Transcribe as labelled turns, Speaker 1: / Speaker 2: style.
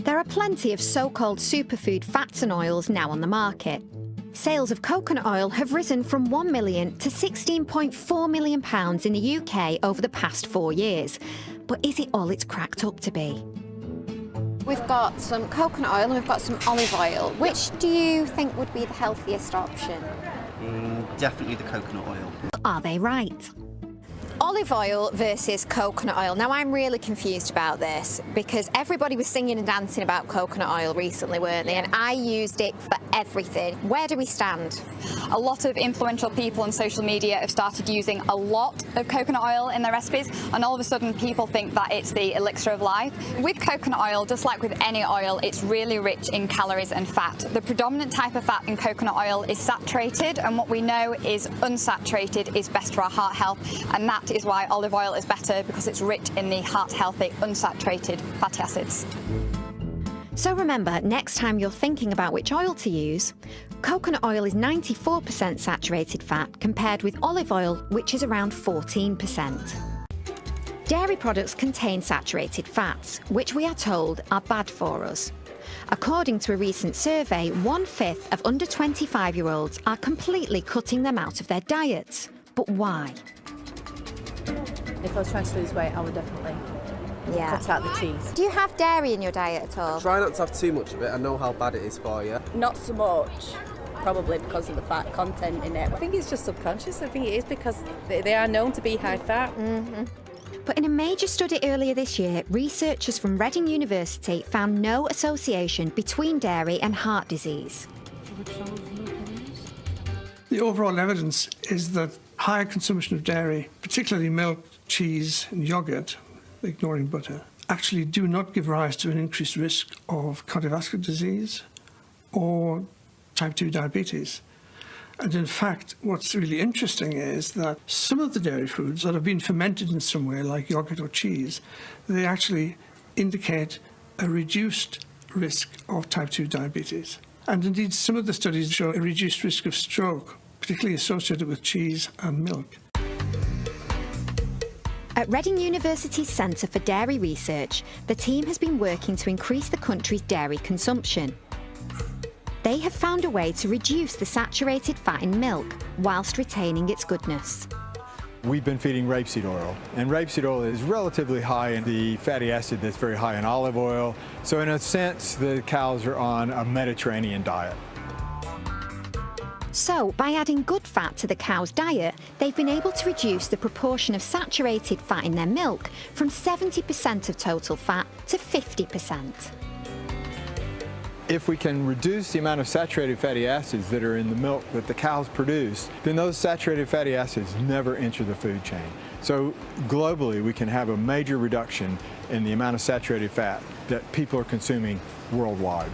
Speaker 1: There are plenty of so-called superfood fats and oils now on the market. Sales of coconut oil have risen from 1 million to £16.4 million in the UK over the past 4 years. But is it all it's cracked up to be? We've got some coconut oil and we've got some olive oil. Which do you think would be the healthiest option?
Speaker 2: Definitely the coconut oil.
Speaker 1: Are they right? Olive oil versus coconut oil. Now, I'm really confused about this because everybody was singing and dancing about coconut oil recently, weren't they? And I used it for everything. Where do we stand?
Speaker 3: A lot of influential people on social media have started using a lot of coconut oil in their recipes, and all of a sudden people think that it's the elixir of life. With coconut oil, just like with any oil, it's really rich in calories and fat. The predominant type of fat in coconut oil is saturated, and what we know is unsaturated is best for our heart health, and that is why olive oil is better, because it's rich in the heart-healthy unsaturated fatty acids.
Speaker 1: So remember, next time you're thinking about which oil to use, coconut oil is 94% saturated fat compared with olive oil, which is around 14%. Dairy products contain saturated fats, which we are told are bad for us. According to a recent survey, 1/5 of under 25-year-olds are completely cutting them out of their diets. But why?
Speaker 4: If I was trying to lose weight, I would definitely cut out the cheese.
Speaker 1: Do you have dairy in your diet at all?
Speaker 5: Try not to have too much of it. I know how bad it is for you.
Speaker 4: Not so much, probably because of the fat content in it. I think it's just subconscious. I think it is because they are known to be high fat.
Speaker 1: But in a major study earlier this year, researchers from Reading University found no association between dairy and heart disease.
Speaker 6: The overall evidence is that higher consumption of dairy, particularly milk, cheese and yoghurt, ignoring butter, actually do not give rise to an increased risk of cardiovascular disease or type 2 diabetes. And in fact, what's really interesting is that some of the dairy foods that have been fermented in some way, like yogurt or cheese, they actually indicate a reduced risk of type 2 diabetes. And indeed, some of the studies show a reduced risk of stroke, particularly associated with cheese and milk.
Speaker 1: At Reading University's Centre for Dairy Research, the team has been working to increase the country's dairy consumption. They have found a way to reduce the saturated fat in milk whilst retaining its goodness.
Speaker 7: We've been feeding rapeseed oil, and rapeseed oil is relatively high in the fatty acid that's very high in olive oil. So in a sense, the cows are on a Mediterranean diet.
Speaker 1: So, by adding good fat to the cow's diet, they've been able to reduce the proportion of saturated fat in their milk from 70% of total fat to 50%.
Speaker 7: If we can reduce the amount of saturated fatty acids that are in the milk that the cows produce, then those saturated fatty acids never enter the food chain. So globally, we can have a major reduction in the amount of saturated fat that people are consuming worldwide.